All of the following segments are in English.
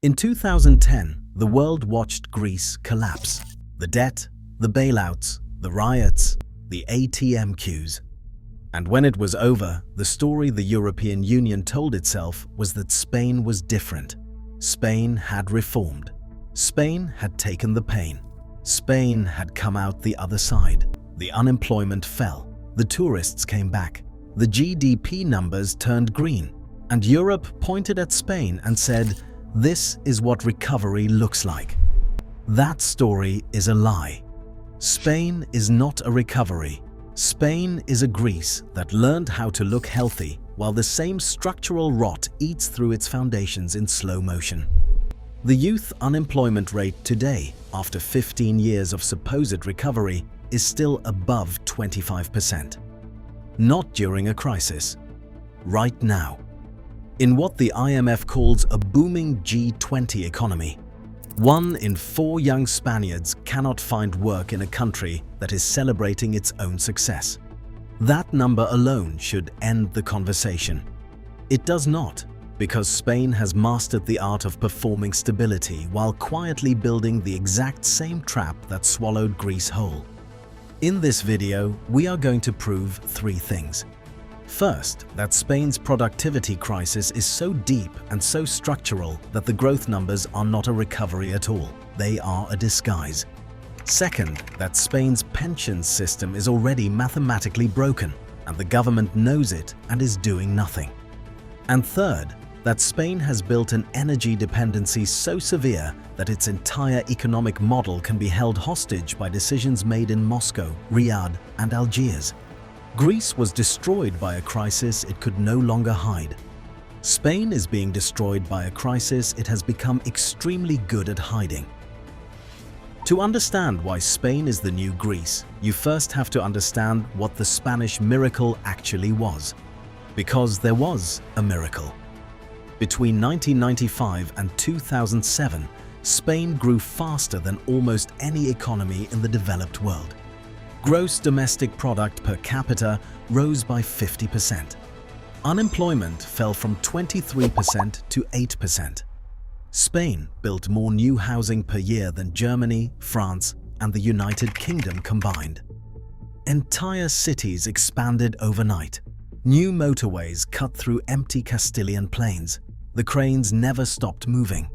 In 2010, the world watched Greece collapse. The debt, the bailouts, the riots, the ATM queues. And when it was over, the story the European Union told itself was that Spain was different. Spain had reformed. Spain had taken the pain. Spain had come out the other side. The unemployment fell. The tourists came back. The GDP numbers turned green. And Europe pointed at Spain and said, "This is what recovery looks like." That story is a lie. Spain is not a recovery. Spain is a Greece that learned how to look healthy while the same structural rot eats through its foundations in slow motion. The youth unemployment rate today, after 15 years of supposed recovery, is still above 25%. Not during a crisis. Right now. In what the IMF calls a booming G20 economy, 1 in 4 young Spaniards cannot find work in a country that is celebrating its own success. That number alone should end the conversation. It does not, because Spain has mastered the art of performing stability while quietly building the exact same trap that swallowed Greece whole. In this video, we are going to prove 3 things. First, that Spain's productivity crisis is so deep and so structural that the growth numbers are not a recovery at all. They are a disguise. Second, that Spain's pensions system is already mathematically broken, and the government knows it and is doing nothing. And third, that Spain has built an energy dependency so severe that its entire economic model can be held hostage by decisions made in Moscow, Riyadh, and Algiers. Greece was destroyed by a crisis it could no longer hide. Spain is being destroyed by a crisis it has become extremely good at hiding. To understand why Spain is the new Greece, you first have to understand what the Spanish miracle actually was. Because there was a miracle. Between 1995 and 2007, Spain grew faster than almost any economy in the developed world. Gross domestic product per capita rose by 50%. Unemployment fell from 23% to 8%. Spain built more new housing per year than Germany, France, and the United Kingdom combined. Entire cities expanded overnight. New motorways cut through empty Castilian plains. The cranes never stopped moving.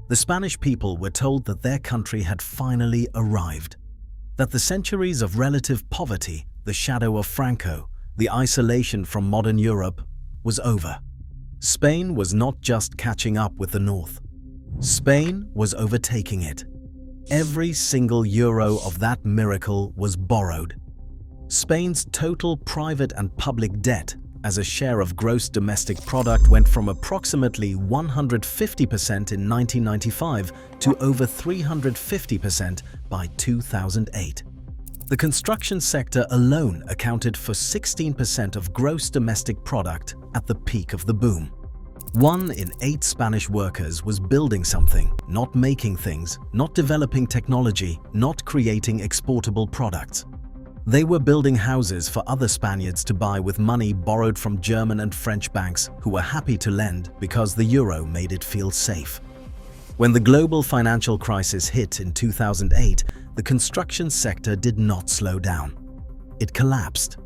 The Spanish people were told that their country had finally arrived. That the centuries of relative poverty, the shadow of Franco, the isolation from modern Europe, was over. Spain was not just catching up with the North. Spain was overtaking it. Every single euro of that miracle was borrowed. Spain's total private and public debt as a share of gross domestic product went from approximately 150% in 1995 to over 350% by 2008. The construction sector alone accounted for 16% of gross domestic product at the peak of the boom. 1 in 8 Spanish workers was building something, not making things, not developing technology, not creating exportable products. They were building houses for other Spaniards to buy with money borrowed from German and French banks who were happy to lend because the euro made it feel safe. When the global financial crisis hit in 2008, the construction sector did not slow down. It collapsed.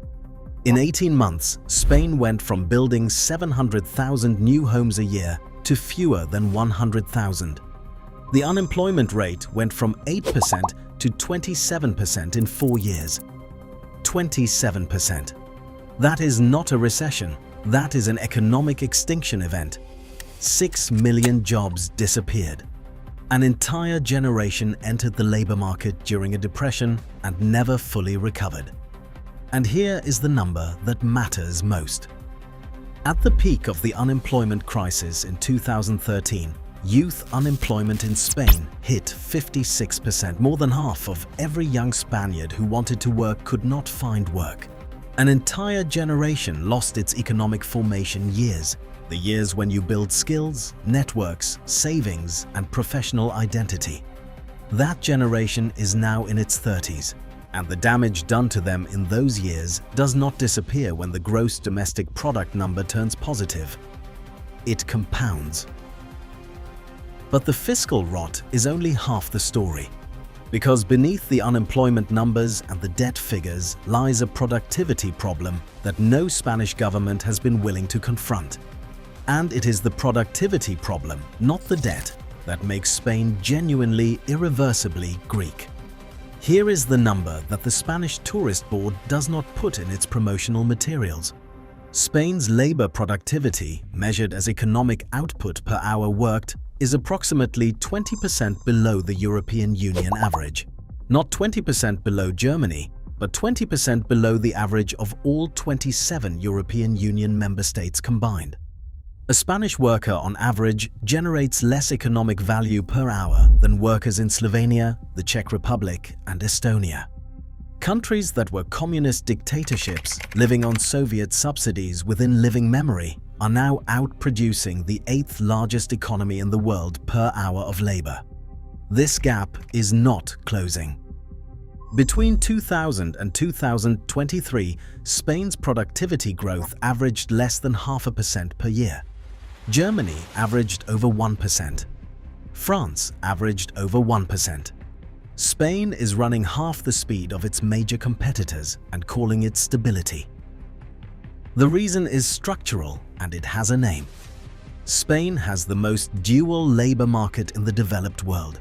In 18 months, Spain went from building 700,000 new homes a year to fewer than 100,000. The unemployment rate went from 8% to 27% in 4 years. 27%. That is not a recession, that is an economic extinction event. 6 million jobs disappeared. An entire generation entered the labor market during a depression and never fully recovered. And here is the number that matters most. At the peak of the unemployment crisis in 2013, youth unemployment in Spain hit 56%. More than half of every young Spaniard who wanted to work could not find work. An entire generation lost its economic formation years, the years when you build skills, networks, savings, and professional identity. That generation is now in its 30s, and the damage done to them in those years does not disappear when the gross domestic product number turns positive. It compounds. But the fiscal rot is only half the story. Because beneath the unemployment numbers and the debt figures lies a productivity problem that no Spanish government has been willing to confront. And it is the productivity problem, not the debt, that makes Spain genuinely, irreversibly Greek. Here is the number that the Spanish Tourist Board does not put in its promotional materials. Spain's labor productivity, measured as economic output per hour worked, is approximately 20% below the European Union average. Not 20% below Germany, but 20% below the average of all 27 European Union member states combined. A Spanish worker on average generates less economic value per hour than workers in Slovenia, the Czech Republic, and Estonia. Countries that were communist dictatorships living on Soviet subsidies within living memory are now outproducing the 8th largest economy in the world per hour of labor. This gap is not closing. Between 2000 and 2023, Spain's productivity growth averaged less than 0.5% per year. Germany averaged over 1%. France averaged over 1%. Spain is running half the speed of its major competitors and calling it stability. The reason is structural, and it has a name. Spain has the most dual labor market in the developed world.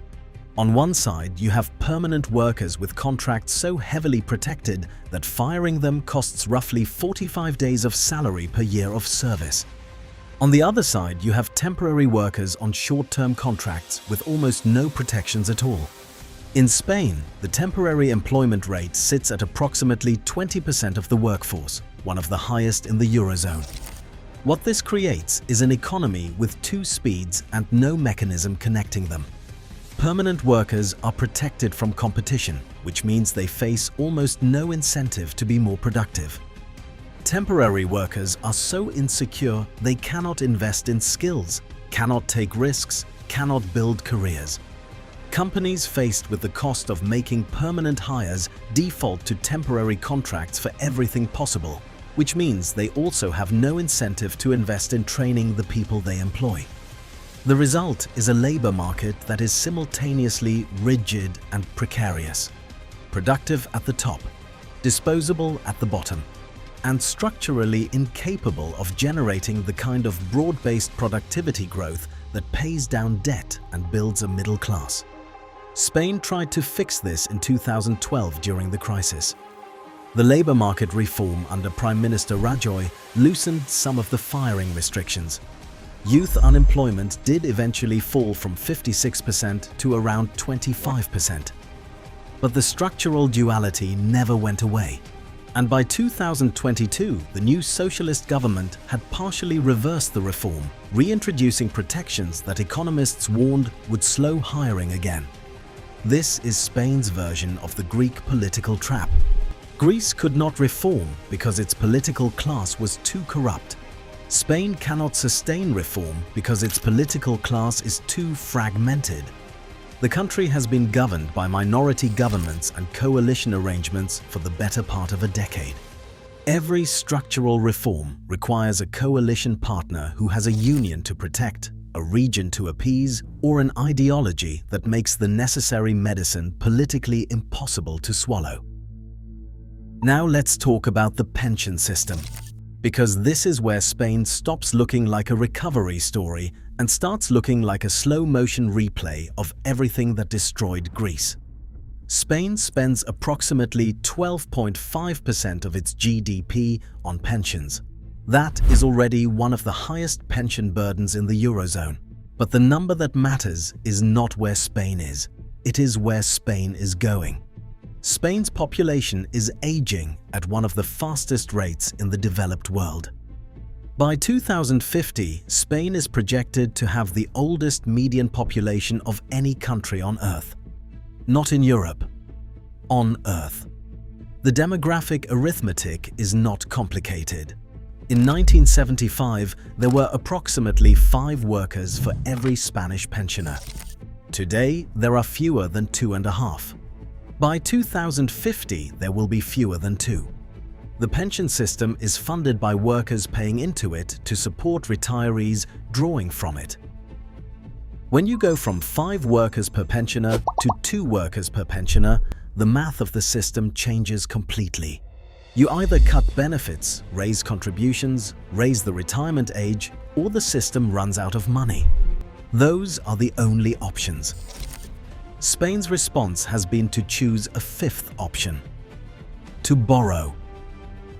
On one side, you have permanent workers with contracts so heavily protected that firing them costs roughly 45 days of salary per year of service. On the other side, you have temporary workers on short-term contracts with almost no protections at all. In Spain, the temporary employment rate sits at approximately 20% of the workforce, one of the highest in the Eurozone. What this creates is an economy with two speeds and no mechanism connecting them. Permanent workers are protected from competition, which means they face almost no incentive to be more productive. Temporary workers are so insecure they cannot invest in skills, cannot take risks, cannot build careers. Companies faced with the cost of making permanent hires default to temporary contracts for everything possible, which means they also have no incentive to invest in training the people they employ. The result is a labor market that is simultaneously rigid and precarious, productive at the top, disposable at the bottom, and structurally incapable of generating the kind of broad-based productivity growth that pays down debt and builds a middle class. Spain tried to fix this in 2012 during the crisis. The labor market reform under Prime Minister Rajoy loosened some of the firing restrictions. Youth unemployment did eventually fall from 56% to around 25%. But the structural duality never went away. And by 2022, the new socialist government had partially reversed the reform, reintroducing protections that economists warned would slow hiring again. This is Spain's version of the Greek political trap. Greece could not reform because its political class was too corrupt. Spain cannot sustain reform because its political class is too fragmented. The country has been governed by minority governments and coalition arrangements for the better part of a decade. Every structural reform requires a coalition partner who has a union to protect, a region to appease, or an ideology that makes the necessary medicine politically impossible to swallow. Now let's talk about the pension system, because this is where Spain stops looking like a recovery story and starts looking like a slow-motion replay of everything that destroyed Greece. Spain spends approximately 12.5% of its GDP on pensions. That is already one of the highest pension burdens in the Eurozone. But the number that matters is not where Spain is. It is where Spain is going. Spain's population is aging at one of the fastest rates in the developed world. By 2050, Spain is projected to have the oldest median population of any country on Earth. Not in Europe, on Earth. The demographic arithmetic is not complicated. In 1975, there were approximately 5 workers for every Spanish pensioner. Today, there are fewer than 2.5. By 2050, there will be fewer than 2. The pension system is funded by workers paying into it to support retirees drawing from it. When you go from 5 workers per pensioner to 2 workers per pensioner, the math of the system changes completely. You either cut benefits, raise contributions, raise the retirement age, or the system runs out of money. Those are the only options. Spain's response has been to choose a 5th option: to borrow.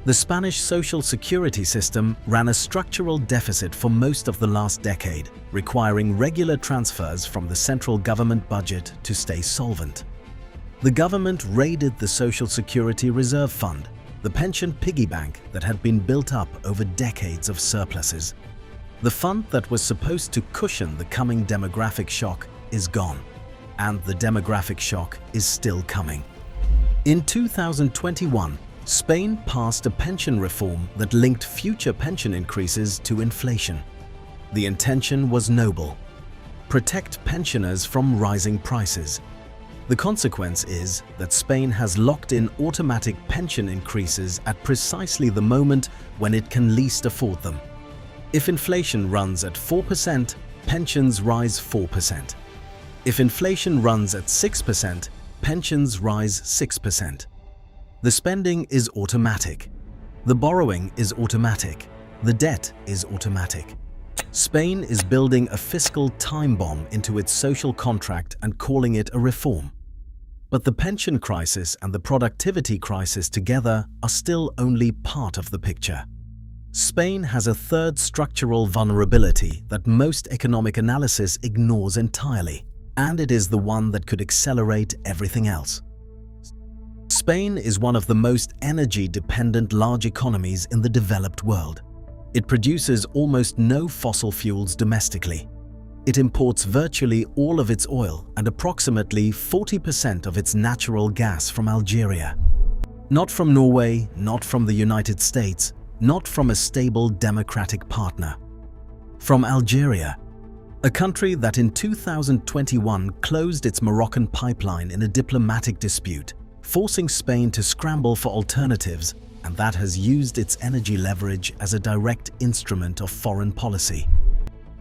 The Spanish social security system ran a structural deficit for most of the last decade, requiring regular transfers from the central government budget to stay solvent. The government raided the Social Security Reserve Fund, the pension piggy bank that had been built up over decades of surpluses. The fund that was supposed to cushion the coming demographic shock is gone, and the demographic shock is still coming. In 2021, Spain passed a pension reform that linked future pension increases to inflation. The intention was noble: protect pensioners from rising prices. The consequence is that Spain has locked in automatic pension increases at precisely the moment when it can least afford them. If inflation runs at 4%, pensions rise 4%. If inflation runs at 6%, pensions rise 6%. The spending is automatic. The borrowing is automatic. The debt is automatic. Spain is building a fiscal time bomb into its social contract and calling it a reform. But the pension crisis and the productivity crisis together are still only part of the picture. Spain has a 3rd structural vulnerability that most economic analysis ignores entirely, and it is the one that could accelerate everything else. Spain is one of the most energy-dependent large economies in the developed world. It produces almost no fossil fuels domestically. It imports virtually all of its oil and approximately 40% of its natural gas from Algeria. Not from Norway, not from the United States, not from a stable democratic partner. From Algeria, a country that in 2021 closed its Moroccan pipeline in a diplomatic dispute, forcing Spain to scramble for alternatives, and that has used its energy leverage as a direct instrument of foreign policy.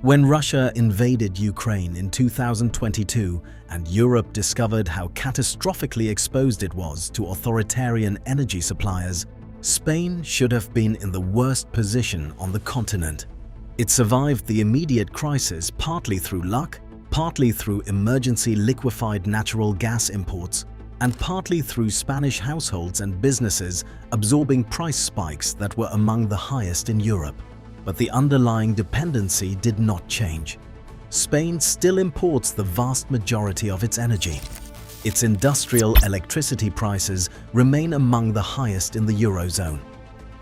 When Russia invaded Ukraine in 2022 and Europe discovered how catastrophically exposed it was to authoritarian energy suppliers, Spain should have been in the worst position on the continent. It survived the immediate crisis partly through luck, partly through emergency liquefied natural gas imports, and partly through Spanish households and businesses absorbing price spikes that were among the highest in Europe. But the underlying dependency did not change. Spain still imports the vast majority of its energy. Its industrial electricity prices remain among the highest in the Eurozone.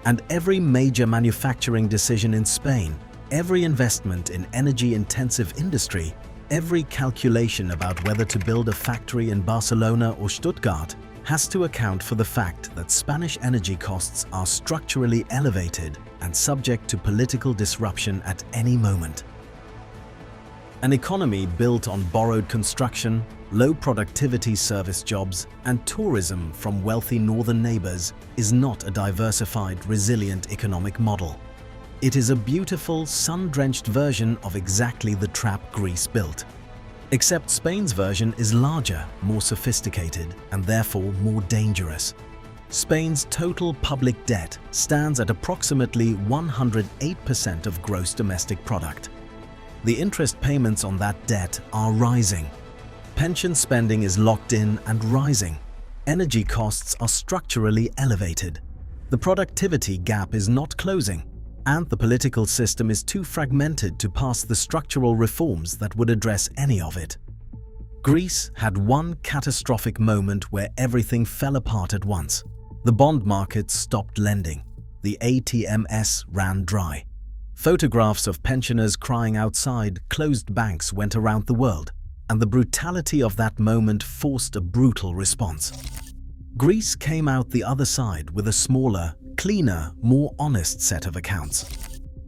And every major manufacturing decision in Spain, every investment in energy-intensive industry, every calculation about whether to build a factory in Barcelona or Stuttgart has to account for the fact that Spanish energy costs are structurally elevated and subject to political disruption at any moment. An economy built on borrowed construction, low productivity service jobs, and tourism from wealthy northern neighbors is not a diversified, resilient economic model. It is a beautiful, sun-drenched version of exactly the trap Greece built. Except Spain's version is larger, more sophisticated, and therefore more dangerous. Spain's total public debt stands at approximately 108% of gross domestic product. The interest payments on that debt are rising. Pension spending is locked in and rising. Energy costs are structurally elevated. The productivity gap is not closing, and the political system is too fragmented to pass the structural reforms that would address any of it. Greece had one catastrophic moment where everything fell apart at once. The bond market stopped lending. The ATMs ran dry. Photographs of pensioners crying outside closed banks went around the world, and the brutality of that moment forced a brutal response. Greece came out the other side with a smaller, cleaner, more honest set of accounts.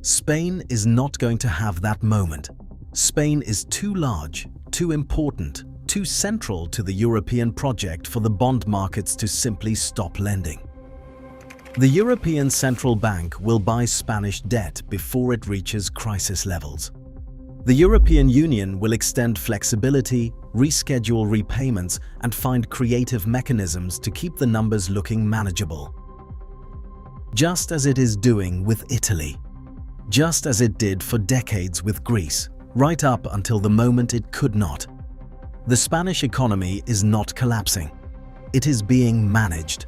Spain is not going to have that moment. Spain is too large, too important, too central to the European project for the bond markets to simply stop lending. The European Central Bank will buy Spanish debt before it reaches crisis levels. The European Union will extend flexibility, reschedule repayments, and find creative mechanisms to keep the numbers looking manageable. Just as it is doing with Italy. Just as it did for decades with Greece, right up until the moment it could not. The Spanish economy is not collapsing. It is being managed.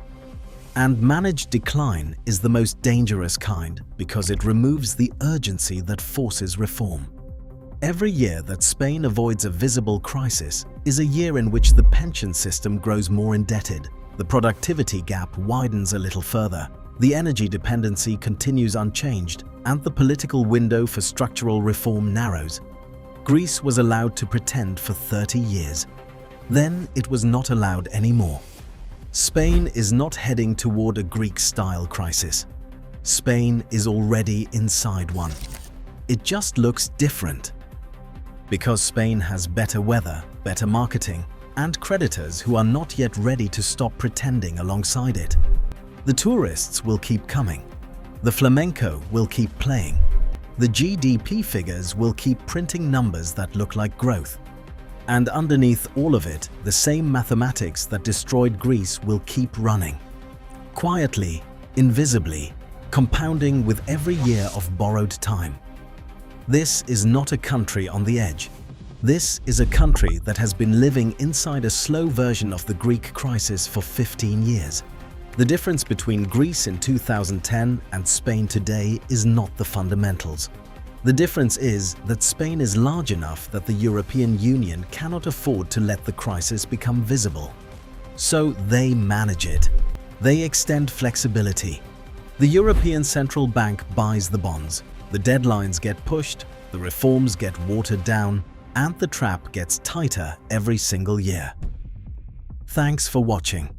And managed decline is the most dangerous kind because it removes the urgency that forces reform. Every year that Spain avoids a visible crisis is a year in which the pension system grows more indebted, the productivity gap widens a little further, the energy dependency continues unchanged, and the political window for structural reform narrows. Greece was allowed to pretend for 30 years. Then it was not allowed anymore. Spain is not heading toward a Greek-style crisis. Spain is already inside one. It just looks different. Because Spain has better weather, better marketing, and creditors who are not yet ready to stop pretending alongside it. The tourists will keep coming. The flamenco will keep playing. The GDP figures will keep printing numbers that look like growth. And underneath all of it, the same mathematics that destroyed Greece will keep running. Quietly, invisibly, compounding with every year of borrowed time. This is not a country on the edge. This is a country that has been living inside a slow version of the Greek crisis for 15 years. The difference between Greece in 2010 and Spain today is not the fundamentals. The difference is that Spain is large enough that the European Union cannot afford to let the crisis become visible. So they manage it. They extend flexibility. The European Central Bank buys the bonds. The deadlines get pushed, the reforms get watered down, and the trap gets tighter every single year. Thanks for watching.